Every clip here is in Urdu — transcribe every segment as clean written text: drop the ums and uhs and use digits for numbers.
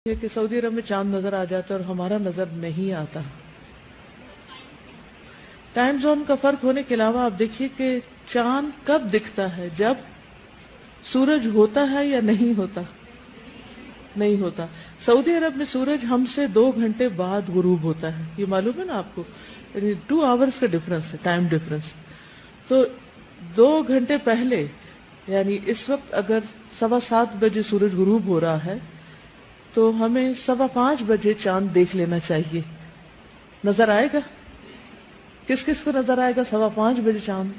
ہے کہ سعودی عرب میں چاند نظر آ جاتا ہے اور ہمارا نظر نہیں آتا. ٹائم زون کا فرق ہونے کے علاوہ آپ دیکھیے کہ چاند کب دکھتا ہے، جب سورج ہوتا ہے یا نہیں ہوتا. نہیں ہوتا. سعودی عرب میں سورج ہم سے 2 گھنٹے بعد غروب ہوتا ہے، یہ معلوم ہے نا آپ کو، یعنی 2 آورز کا ڈفرنس ہے، ٹائم ڈفرنس. تو 2 گھنٹے پہلے یعنی اس وقت اگر 7:15 بجے سورج غروب ہو رہا ہے تو ہمیں 5:15 بجے چاند دیکھ لینا چاہیے. نظر آئے گا؟ کس کس کو نظر آئے گا 5:15 بجے چاند؟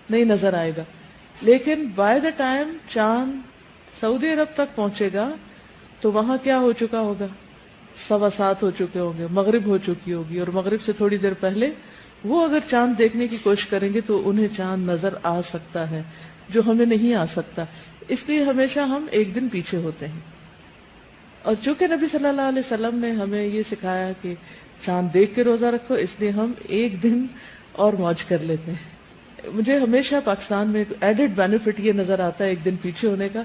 نہیں نظر آئے گا. لیکن بائی دا ٹائم چاند سعودی عرب تک پہنچے گا تو وہاں کیا ہو چکا ہوگا؟ 7:15 ہو چکے ہوں گے، مغرب ہو چکی ہوگی، اور مغرب سے تھوڑی دیر پہلے وہ اگر چاند دیکھنے کی کوشش کریں گے تو انہیں چاند نظر آ سکتا ہے جو ہمیں نہیں آ سکتا. اس لیے ہمیشہ ہم ایک دن پیچھے ہوتے ہیں. اور چونکہ نبی صلی اللہ علیہ وسلم نے ہمیں یہ سکھایا کہ چاند دیکھ کے روزہ رکھو، اس لیے ہم ایک دن اور موج کر لیتے ہیں. مجھے ہمیشہ پاکستان میں ایڈڈ بینیفٹ یہ نظر آتا ہے ایک دن پیچھے ہونے کا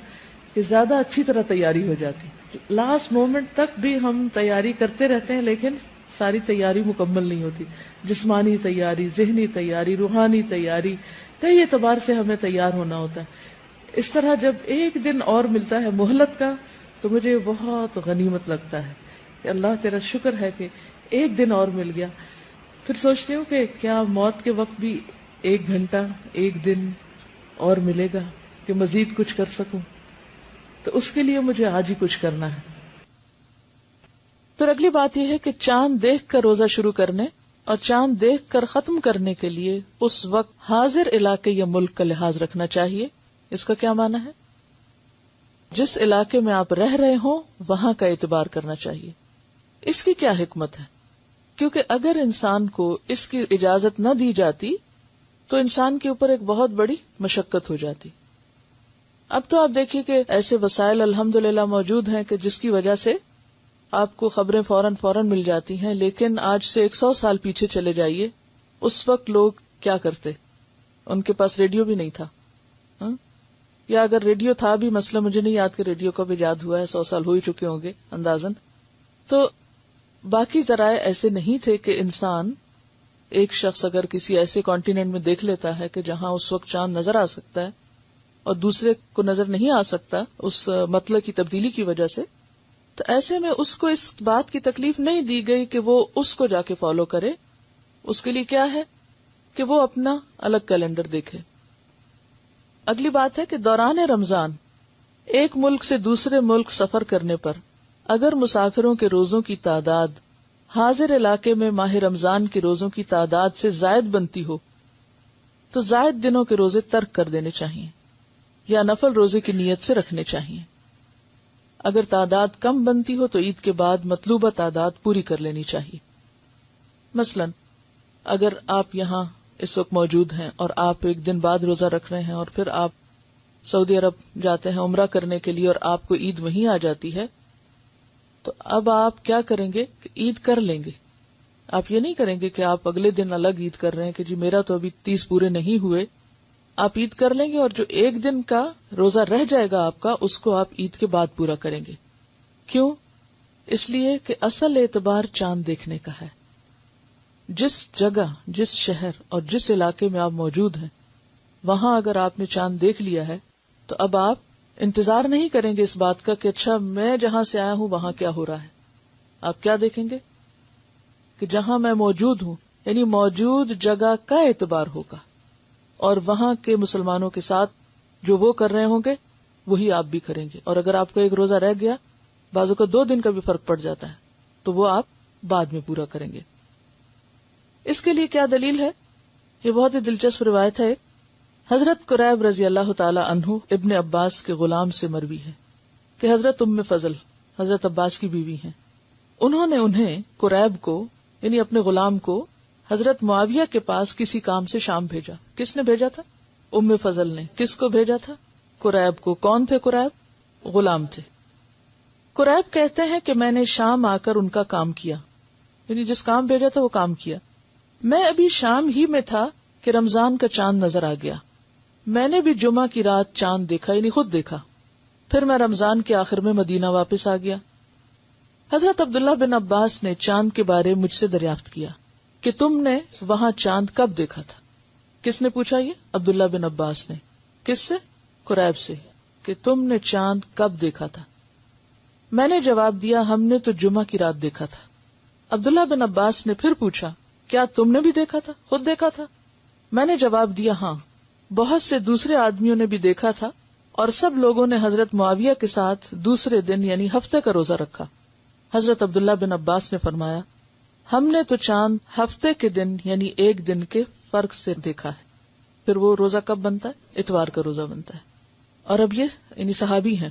کہ زیادہ اچھی طرح تیاری ہو جاتی. لاسٹ مومنٹ تک بھی ہم تیاری کرتے رہتے ہیں لیکن ساری تیاری مکمل نہیں ہوتی. جسمانی تیاری، ذہنی تیاری، روحانی تیاری، کئی اعتبار سے ہمیں تیار ہونا ہوتا ہے. اس طرح جب ایک دن اور ملتا ہے مہلت کا تو مجھے بہت غنیمت لگتا ہے کہ اللہ تیرا شکر ہے کہ ایک دن اور مل گیا. پھر سوچتی ہوں کہ کیا موت کے وقت بھی 1 گھنٹہ 1 دن اور ملے گا کہ مزید کچھ کر سکوں؟ تو اس کے لیے مجھے آج ہی کچھ کرنا ہے. پھر اگلی بات یہ ہے کہ چاند دیکھ کر روزہ شروع کرنے اور چاند دیکھ کر ختم کرنے کے لیے اس وقت حاضر علاقے یا ملک کا لحاظ رکھنا چاہیے. اس کا کیا معنی ہے؟ جس علاقے میں آپ رہ رہے ہوں وہاں کا اعتبار کرنا چاہیے. اس کی کیا حکمت ہے؟ کیونکہ اگر انسان کو اس کی اجازت نہ دی جاتی تو انسان کے اوپر ایک بہت بڑی مشقت ہو جاتی. اب تو آپ دیکھیے کہ ایسے وسائل الحمدللہ موجود ہیں کہ جس کی وجہ سے آپ کو خبریں فوراً مل جاتی ہیں. لیکن آج سے 100 سال پیچھے چلے جائیے، اس وقت لوگ کیا کرتے؟ ان کے پاس ریڈیو بھی نہیں تھا، یا اگر ریڈیو تھا بھی، مسئلہ مجھے نہیں یاد کہ ریڈیو کب ایجاد ہوا ہے، 100 سال ہو ہی چکے ہوں گے اندازاً. تو باقی ذرائع ایسے نہیں تھے کہ انسان، ایک شخص اگر کسی ایسے کانٹیننٹ میں دیکھ لیتا ہے کہ جہاں اس وقت چاند نظر آ سکتا ہے اور دوسرے کو نظر نہیں آ سکتا اس مطلع کی تبدیلی کی وجہ سے، تو ایسے میں اس کو اس بات کی تکلیف نہیں دی گئی کہ وہ اس کو جا کے فالو کرے. اس کے لیے کیا ہے کہ وہ اپنا الگ کیلنڈر دیکھے. اگلی بات ہے کہ دوران رمضان ایک ملک سے دوسرے ملک سفر کرنے پر اگر مسافروں کے روزوں کی تعداد حاضر علاقے میں ماہ رمضان کے روزوں کی تعداد سے زائد بنتی ہو تو زائد دنوں کے روزے ترک کر دینے چاہیے یا نفل روزے کی نیت سے رکھنے چاہیے. اگر تعداد کم بنتی ہو تو عید کے بعد مطلوبہ تعداد پوری کر لینی چاہیے. مثلا اگر آپ یہاں اس وقت موجود ہیں اور آپ ایک دن بعد روزہ رکھ رہے ہیں اور پھر آپ سعودی عرب جاتے ہیں عمرہ کرنے کے لیے اور آپ کو عید وہیں آ جاتی ہے، تو اب آپ کیا کریں گے کہ عید کر لیں گے. آپ یہ نہیں کریں گے کہ آپ اگلے دن الگ عید کر رہے ہیں کہ جی میرا تو ابھی 30 پورے نہیں ہوئے. آپ عید کر لیں گے اور جو ایک دن کا روزہ رہ جائے گا آپ کا، اس کو آپ عید کے بعد پورا کریں گے. کیوں؟ اس لیے کہ اصل اعتبار چاند دیکھنے کا ہے. جس جگہ، جس شہر اور جس علاقے میں آپ موجود ہیں وہاں اگر آپ نے چاند دیکھ لیا ہے تو اب آپ انتظار نہیں کریں گے اس بات کا کہ اچھا میں جہاں سے آیا ہوں وہاں کیا ہو رہا ہے. آپ کیا دیکھیں گے کہ جہاں میں موجود ہوں، یعنی موجود جگہ کا اعتبار ہوگا اور وہاں کے مسلمانوں کے ساتھ جو وہ کر رہے ہوں گے وہی آپ بھی کریں گے. اور اگر آپ کا ایک روزہ رہ گیا، بعضوں کا 2 دن کا بھی فرق پڑ جاتا ہے، تو وہ آپ بعد میں پورا کریں گے. اس کے لیے کیا دلیل ہے؟ یہ بہت ہی دلچسپ روایت ہے. حضرت قریب رضی اللہ تعالی عنہ ابن عباس کے غلام سے مروی ہے کہ حضرت ام فضل حضرت عباس کی بیوی ہیں، انہوں نے انہیں قریب کو یعنی اپنے غلام کو حضرت معاویہ کے پاس کسی کام سے شام بھیجا. کس نے بھیجا تھا؟ ام فضل نے. کس کو بھیجا تھا؟ قریب کو. کون تھے قریب؟ غلام تھے. قریب کہتے ہیں کہ میں نے شام آ کر ان کا کام کیا، یعنی جس کام بھیجا تھا وہ کام کیا. میں ابھی شام ہی میں تھا کہ رمضان کا چاند نظر آ گیا. میں نے بھی جمعہ کی رات چاند دیکھا، یعنی خود دیکھا. پھر میں رمضان کے آخر میں مدینہ واپس آ گیا. حضرت عبداللہ بن عباس نے چاند کے بارے مجھ سے دریافت کیا کہ تم نے وہاں چاند کب دیکھا تھا؟ کس نے پوچھا؟ یہ عبداللہ بن عباس نے. کس سے؟ قریب سے. کہ تم نے چاند کب دیکھا تھا؟ میں نے جواب دیا ہم نے تو جمعہ کی رات دیکھا تھا. عبداللہ بن عباس نے پھر پوچھا کیا تم نے بھی دیکھا تھا، خود دیکھا تھا؟ میں نے جواب دیا ہاں، بہت سے دوسرے آدمیوں نے بھی دیکھا تھا اور سب لوگوں نے حضرت معاویہ کے ساتھ دوسرے دن یعنی ہفتے کا روزہ رکھا. حضرت عبداللہ بن عباس نے فرمایا ہم نے تو چاند ہفتے کے دن یعنی ایک دن کے فرق سے دیکھا ہے. پھر وہ روزہ کب بنتا ہے؟ اتوار کا روزہ بنتا ہے. اور اب یہ یعنی صحابی ہیں.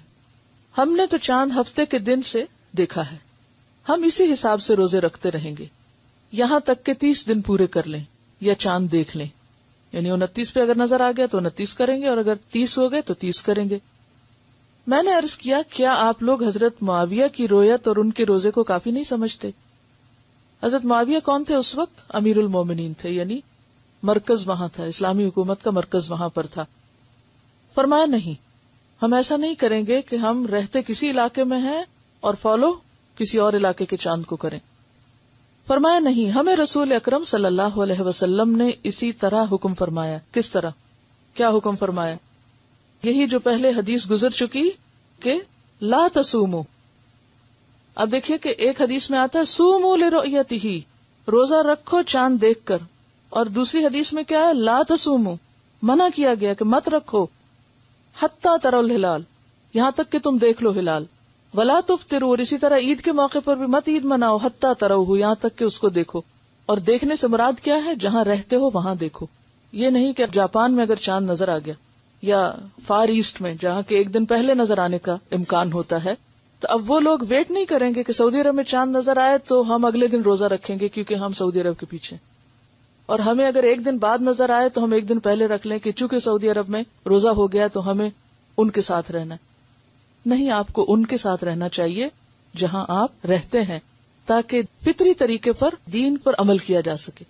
ہم نے تو چاند ہفتے کے دن سے دیکھا ہے، ہم اسی حساب سے روزے رکھتے رہیں گے یہاں تک کہ 30 دن پورے کر لیں یا چاند دیکھ لیں. یعنی 29 پہ اگر نظر آ گیا تو 29 کریں گے اور اگر 30 ہو گئے تو 30 کریں گے. میں نے عرض کیا کیا آپ لوگ حضرت معاویہ کی رویت اور ان کے روزے کو کافی نہیں سمجھتے؟ حضرت معاویہ کون تھے اس وقت؟ امیر المومنین تھے، یعنی مرکز وہاں تھا، اسلامی حکومت کا مرکز وہاں پر تھا. فرمایا نہیں، ہم ایسا نہیں کریں گے کہ ہم رہتے کسی علاقے میں ہیں اور فالو کسی اور علاقے کے چاند کو کریں. فرمایا نہیں، ہمیں رسول اکرم صلی اللہ علیہ وسلم نے اسی طرح حکم فرمایا. کس طرح؟ کیا حکم فرمایا؟ یہی جو پہلے حدیث گزر چکی کہ لا تصوموا. اب دیکھیے کہ ایک حدیث میں آتا ہے صوموا لرؤیتہ، روزہ رکھو چاند دیکھ کر، اور دوسری حدیث میں کیا ہے؟ لا تصوموا، منع کیا گیا کہ مت رکھو حتی تروا الہلال، یہاں تک کہ تم دیکھ لو ہلال. ولا تفطروا، اور اسی طرح عید کے موقع پر بھی مت عید مناؤ حتی تروہ، یہاں تک کہ اس کو دیکھو. اور دیکھنے سے مراد کیا ہے؟ جہاں رہتے ہو وہاں دیکھو. یہ نہیں کہ جاپان میں اگر چاند نظر آ گیا یا فار ایسٹ میں جہاں کے ایک دن پہلے نظر آنے کا امکان ہوتا ہے، تو اب وہ لوگ ویٹ نہیں کریں گے کہ سعودی عرب میں چاند نظر آئے تو ہم اگلے دن روزہ رکھیں گے کیونکہ ہم سعودی عرب کے پیچھے. اور ہمیں اگر ایک دن بعد نظر آئے تو ہم ایک دن پہلے رکھ لیں کہ چونکہ سعودی عرب میں روزہ ہو گیا تو ہمیں ان کے ساتھ رہنا. نہیں، آپ کو ان کے ساتھ رہنا چاہیے جہاں آپ رہتے ہیں تاکہ فطری طریقے پر دین پر عمل کیا جا سکے.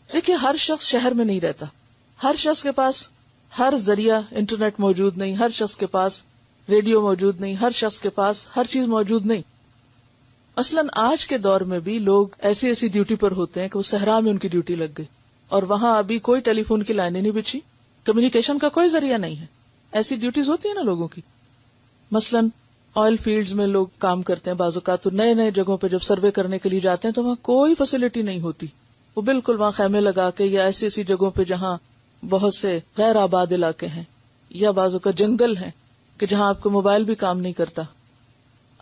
دیکھیے ہر شخص شہر میں نہیں رہتا، ہر شخص کے پاس ہر ذریعہ انٹرنیٹ موجود نہیں، ہر شخص کے پاس ریڈیو موجود نہیں، ہر شخص کے پاس ہر چیز موجود نہیں. مثلاً آج کے دور میں بھی لوگ ایسی ڈیوٹی پر ہوتے ہیں کہ وہ صحرا میں ان کی ڈیوٹی لگ گئی اور وہاں ابھی کوئی ٹیلی فون کی لائنیں نہیں بچھی، کمیونیکیشن کا کوئی ذریعہ نہیں ہے. ایسی ڈیوٹیز ہوتی ہیں نا لوگوں کی. مثلاً آئل فیلڈز میں لوگ کام کرتے ہیں، بعض اوقات تو نئے نئے جگہوں پہ جب سروے کرنے کے لیے جاتے ہیں تو وہاں کوئی فیسلٹی نہیں ہوتی، وہ بالکل وہاں خیمے لگا کے، یا ایسی جگہوں پہ جہاں بہت سے غیر آباد علاقے ہیں یا بعض اوقات جنگل ہیں کہ جہاں آپ کو موبائل بھی کام نہیں کرتا.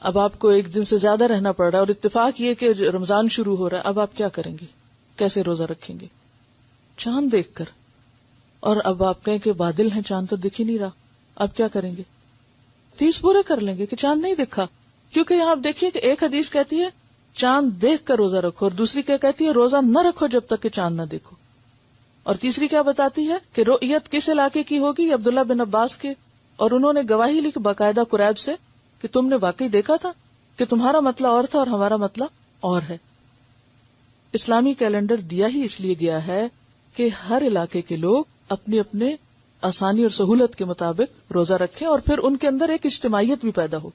اب آپ کو ایک دن سے زیادہ رہنا پڑ رہا ہے اور اتفاق یہ کہ رمضان شروع ہو رہا ہے. اب آپ کیا کریں گے؟ کیسے روزہ رکھیں گے؟ چاند دیکھ کر. اور اب آپ کہیں کہ بادل ہیں، چاند تو دکھ ہی نہیں رہا، اب کیا کریں گے؟ 30 پورے کر لیں گے کہ چاند نہیں دکھا. کیونکہ یہاں آپ دیکھیے کہ ایک حدیث کہتی ہے چاند دیکھ کر روزہ رکھو، اور دوسری کیا کہتی ہے؟ روزہ نہ رکھو جب تک کہ چاند نہ دیکھو. اور تیسری کیا بتاتی ہے کہ رؤیت کس علاقے کی ہوگی؟ عبداللہ بن عباس کے. اور انہوں نے گواہی لی باقاعدہ قریب سے کہ تم نے واقعی دیکھا تھا، کہ تمہارا مطلب اور تھا اور ہمارا مطلب اور ہے. اسلامی کیلنڈر دیا ہی اس لیے گیا ہے کہ ہر علاقے کے لوگ اپنے اپنے آسانی اور سہولت کے مطابق روزہ رکھیں اور پھر ان کے اندر ایک اجتماعیت بھی پیدا ہو.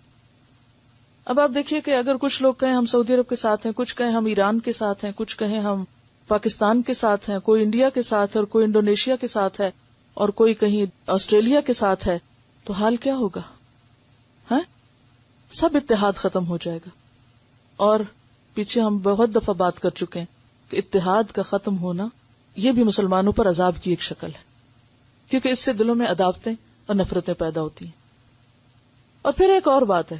اب آپ دیکھیے کہ اگر کچھ لوگ کہیں ہم سعودی عرب کے ساتھ ہیں، کچھ کہیں ہم ایران کے ساتھ ہیں، کچھ کہیں ہم پاکستان کے ساتھ ہیں، کوئی انڈیا کے ساتھ ہے اور کوئی انڈونیشیا کے ساتھ ہے اور کوئی کہیں آسٹریلیا کے ساتھ ہے، تو حال کیا ہوگا؟ ہاں، سب اتحاد ختم ہو جائے گا. اور پیچھے ہم بہت دفعہ بات کر چکے ہیں کہ اتحاد کا ختم ہونا یہ بھی مسلمانوں پر عذاب کی ایک شکل ہے، کیونکہ اس سے دلوں میں عداوتیں اور نفرتیں پیدا ہوتی ہیں. اور پھر ایک اور بات ہے،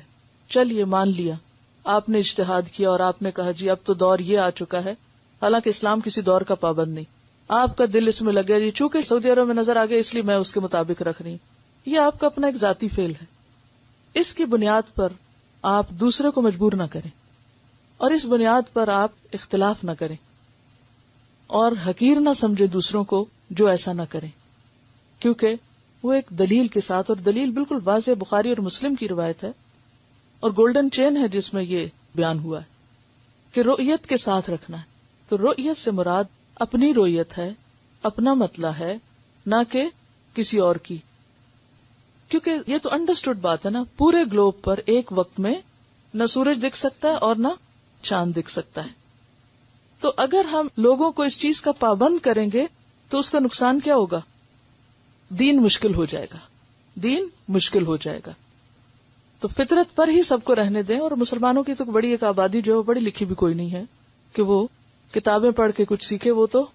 چلیے مان لیا آپ نے اجتہاد کیا اور آپ نے کہا جی اب تو دور یہ آ چکا ہے، حالانکہ اسلام کسی دور کا پابند نہیں، آپ کا دل اس میں لگے جی چونکہ سعودی عرب میں نظر آ گیا اس لیے میں اس کے مطابق رکھ رہی ہوں. یہ آپ کا اپنا ایک ذاتی فعل ہے. اس کی بنیاد پر آپ دوسرے کو مجبور نہ کریں اور اس بنیاد پر آپ اختلاف نہ کریں اور حقیر نہ سمجھے دوسروں کو جو ایسا نہ کریں، کیونکہ وہ ایک دلیل کے ساتھ، اور دلیل بالکل واضح بخاری اور مسلم کی روایت ہے اور گولڈن چین ہے جس میں یہ بیان ہوا ہے کہ رؤیت کے ساتھ رکھنا ہے. تو رؤیت سے مراد اپنی رؤیت ہے، اپنا مطلب ہے، نہ کہ کسی اور کی. کیونکہ یہ تو انڈرسٹوڈ بات ہے نا، پورے گلوب پر ایک وقت میں نہ سورج دکھ سکتا ہے اور نہ چاند دکھ سکتا ہے. تو اگر ہم لوگوں کو اس چیز کا پابند کریں گے تو اس کا نقصان کیا ہوگا؟ دین مشکل ہو جائے گا، دین مشکل ہو جائے گا. تو فطرت پر ہی سب کو رہنے دیں. اور مسلمانوں کی تو بڑی ایک آبادی جو پڑھی لکھی بھی کوئی نہیں ہے کہ وہ کتابیں پڑھ کے کچھ سیکھے، وہ تو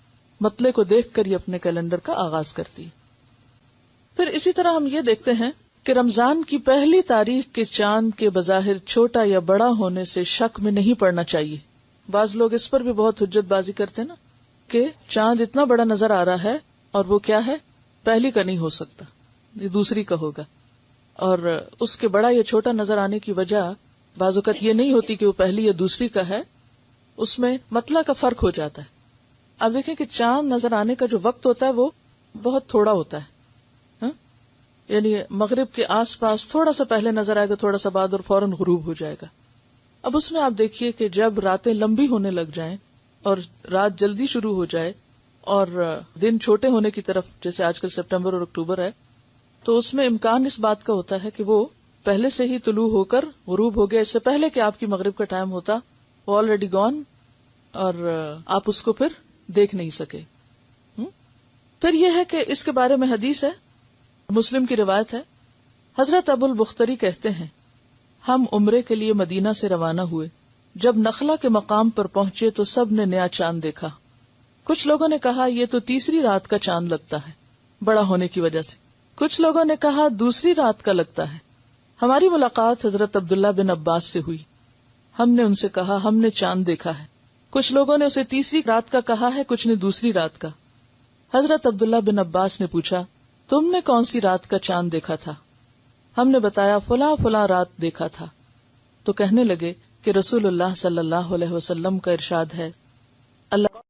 مطلع کو دیکھ کر ہی اپنے کیلنڈر کا آغاز کرتی ہے. پھر اسی طرح ہم یہ دیکھتے ہیں کہ رمضان کی پہلی تاریخ کے چاند کے بظاہر چھوٹا یا بڑا ہونے سے شک میں نہیں پڑنا چاہیے. بعض لوگ اس پر بھی بہت حجت بازی کرتے ہیں نا کہ چاند اتنا بڑا نظر آ رہا ہے اور وہ کیا ہے، پہلی کا نہیں ہو سکتا، یہ دوسری کا ہوگا. اور اس کے بڑا یا چھوٹا نظر آنے کی وجہ بعض اوقات یہ نہیں ہوتی کہ وہ پہلی یا دوسری کا ہے، اس میں مطلع کا فرق ہو جاتا ہے. اب دیکھیں کہ چاند نظر آنے کا جو وقت ہوتا ہے وہ بہت تھوڑا ہوتا ہے، یعنی مغرب کے آس پاس تھوڑا سا پہلے نظر آئے گا، تھوڑا سا بعد، اور فوراً غروب ہو جائے گا. اب اس میں آپ دیکھیے کہ جب راتیں لمبی ہونے لگ جائیں اور رات جلدی شروع ہو جائے اور دن چھوٹے ہونے کی طرف، جیسے آج کل سپٹمبر اور اکتوبر ہے، تو اس میں امکان اس بات کا ہوتا ہے کہ وہ پہلے سے ہی طلوع ہو کر غروب ہو گیا، اس سے پہلے کہ آپ کی مغرب کا ٹائم ہوتا وہ آلریڈی گون، اور آپ اس کو پھر دیکھ نہیں سکے. پھر یہ ہے کہ اس کے بارے میں حدیث ہے، مسلم کی روایت ہے. حضرت ابو البختری کہتے ہیں ہم عمرے کے لیے مدینہ سے روانہ ہوئے. جب نخلا کے مقام پر پہنچے تو سب نے نیا چاند دیکھا. کچھ لوگوں نے کہا یہ تو تیسری رات کا چاند لگتا ہے بڑا ہونے کی وجہ سے. کچھ لوگوں نے کہا دوسری رات کا لگتا ہے. ہماری ملاقات حضرت عبداللہ بن عباس سے ہوئی. ہم نے ان سے کہا ہم نے چاند دیکھا ہے. کچھ لوگوں نے اسے تیسری رات کا کہا ہے، کچھ نے دوسری رات کا. حضرت عبداللہ بن عباس نے پوچھا تم نے کون سی رات کا چاند دیکھا تھا؟ ہم نے بتایا فلاں فلاں رات دیکھا تھا. تو کہنے لگے کہ رسول اللہ صلی اللہ علیہ وسلم کا ارشاد ہے